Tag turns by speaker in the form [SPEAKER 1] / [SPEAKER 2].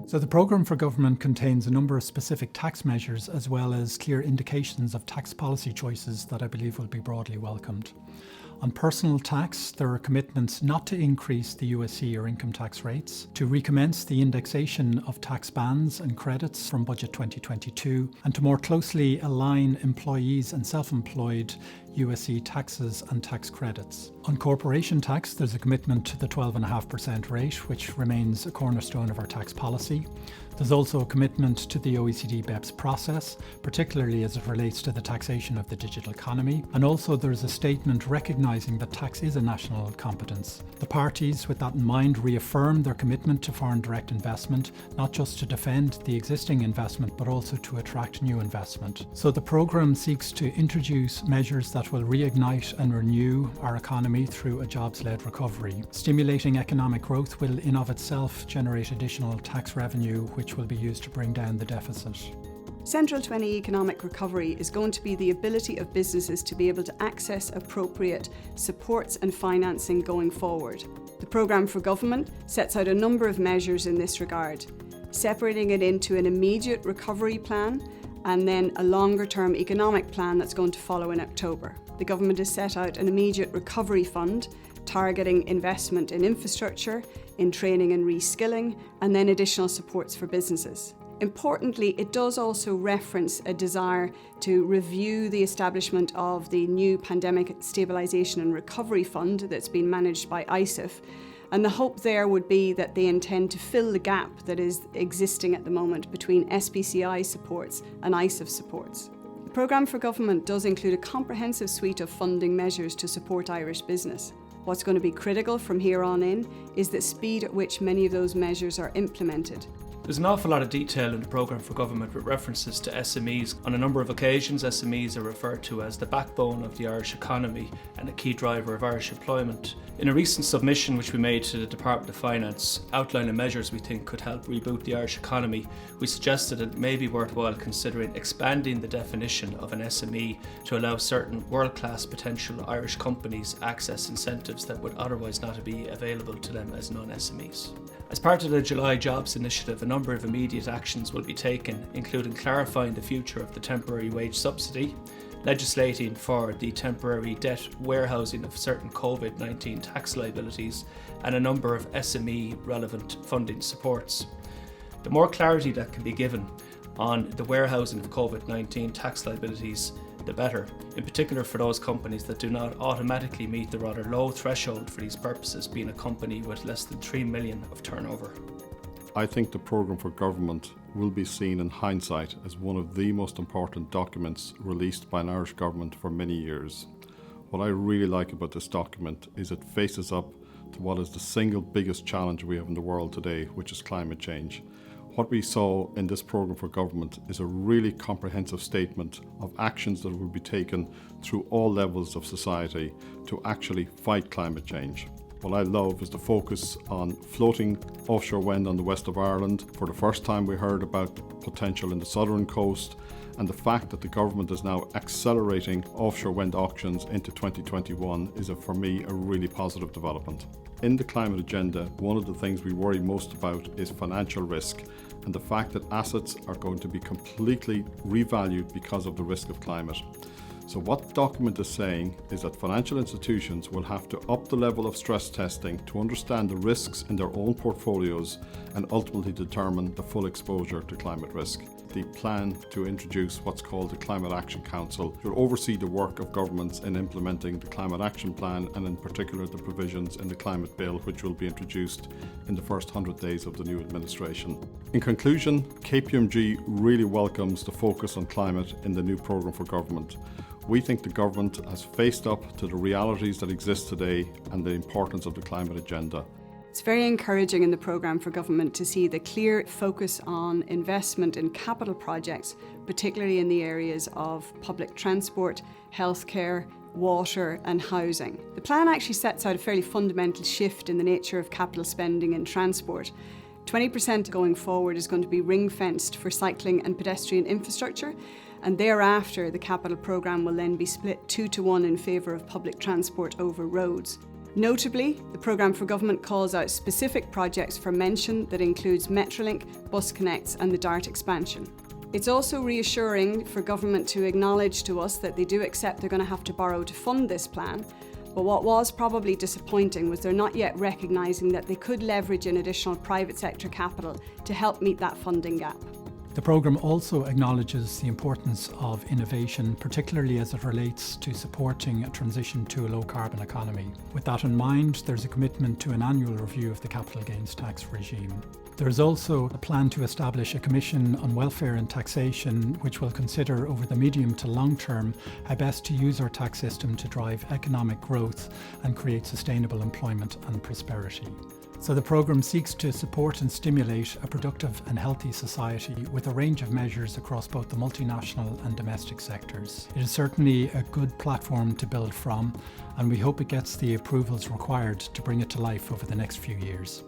[SPEAKER 1] So the programme for government contains a number of specific tax measures as well as clear indications of tax policy choices that I believe will be broadly welcomed. On personal tax, there are commitments not to increase the USC or income tax rates, to recommence the indexation of tax bands and credits from Budget 2022, and to more closely align employees and self-employed USC taxes and tax credits. On corporation tax, there's a commitment to the 12.5% rate, which remains a cornerstone of our tax policy. There's also a commitment to the OECD BEPS process, particularly as it relates to the taxation of the digital economy. And also there's a statement recognising that tax is a national competence. The parties, with that in mind, reaffirm their commitment to foreign direct investment, not just to defend the existing investment, but also to attract new investment. So the programme seeks to introduce measures that will reignite and renew our economy through a jobs-led recovery. Stimulating economic growth will in of itself generate additional tax revenue, which will be used to bring down the deficit.
[SPEAKER 2] Central to any economic recovery is going to be the ability of businesses to be able to access appropriate supports and financing going forward. The programme for government sets out a number of measures in this regard, separating it into an immediate recovery plan and then a longer-term economic plan that's going to follow in October. The government has set out an immediate recovery fund targeting investment in infrastructure, in training and reskilling, and then additional supports for businesses. Importantly, it does also reference a desire to review the establishment of the new Pandemic Stabilisation and Recovery Fund that's been managed by ISIF. And the hope there would be that they intend to fill the gap that is existing at the moment between SPCI supports and ISIF supports. The programme for government does include a comprehensive suite of funding measures to support Irish business. What's going to be critical from here on in is the speed at which many of those measures are implemented.
[SPEAKER 3] There's an awful lot of detail in the programme for government with references to SMEs. On a number of occasions, SMEs are referred to as the backbone of the Irish economy and a key driver of Irish employment. In a recent submission which we made to the Department of Finance outlining measures we think could help reboot the Irish economy, we suggested it may be worthwhile considering expanding the definition of an SME to allow certain world-class potential Irish companies access incentives that would otherwise not be available to them as non-SMEs. As part of the July Jobs Initiative, a number of immediate actions will be taken, including clarifying the future of the temporary wage subsidy, legislating for the temporary debt warehousing of certain COVID-19 tax liabilities, and a number of SME-relevant funding supports. The more clarity that can be given on the warehousing of COVID-19 tax liabilities, the better, in particular for those companies that do not automatically meet the rather low threshold for these purposes, being a company with less than 3 million of turnover.
[SPEAKER 4] I think the programme for government will be seen in hindsight as one of the most important documents released by an Irish government for many years. What I really like about this document is it faces up to what is the single biggest challenge we have in the world today, which is climate change. What we saw in this programme for government is a really comprehensive statement of actions that will be taken through all levels of society to actually fight climate change. What I love is the focus on floating offshore wind on the west of Ireland. For the first time we heard about the potential in the southern coast, and the fact that the government is now accelerating offshore wind auctions into 2021 is, for me, a really positive development. In the climate agenda, one of the things we worry most about is financial risk and the fact that assets are going to be completely revalued because of the risk of climate. So what the document is saying is that financial institutions will have to up the level of stress testing to understand the risks in their own portfolios and ultimately determine the full exposure to climate risk. The plan to introduce what's called the Climate Action Council will oversee the work of governments in implementing the Climate Action Plan, and in particular the provisions in the Climate Bill, which will be introduced in the first 100 days of the new administration. In conclusion, KPMG really welcomes the focus on climate in the new programme for government. We think the government has faced up to the realities that exist today and the importance of the climate agenda.
[SPEAKER 2] It's very encouraging in the programme for government to see the clear focus on investment in capital projects, particularly in the areas of public transport, healthcare, water and housing. The plan actually sets out a fairly fundamental shift in the nature of capital spending in transport. 20% going forward is going to be ring-fenced for cycling and pedestrian infrastructure, and thereafter the capital programme will then be split 2-to-1 in favour of public transport over roads. Notably, the programme for government calls out specific projects for mention that includes Metrolink, Bus Connects and the DART expansion. It's also reassuring for government to acknowledge to us that they do accept they're going to have to borrow to fund this plan, but what was probably disappointing was they're not yet recognising that they could leverage in additional private sector capital to help meet that funding gap.
[SPEAKER 1] The programme also acknowledges the importance of innovation, particularly as it relates to supporting a transition to a low-carbon economy. With that in mind, there's a commitment to an annual review of the capital gains tax regime. There is also a plan to establish a commission on welfare and taxation, which will consider over the medium to long term how best to use our tax system to drive economic growth and create sustainable employment and prosperity. So the programme seeks to support and stimulate a productive and healthy society with a range of measures across both the multinational and domestic sectors. It is certainly a good platform to build from, and we hope it gets the approvals required to bring it to life over the next few years.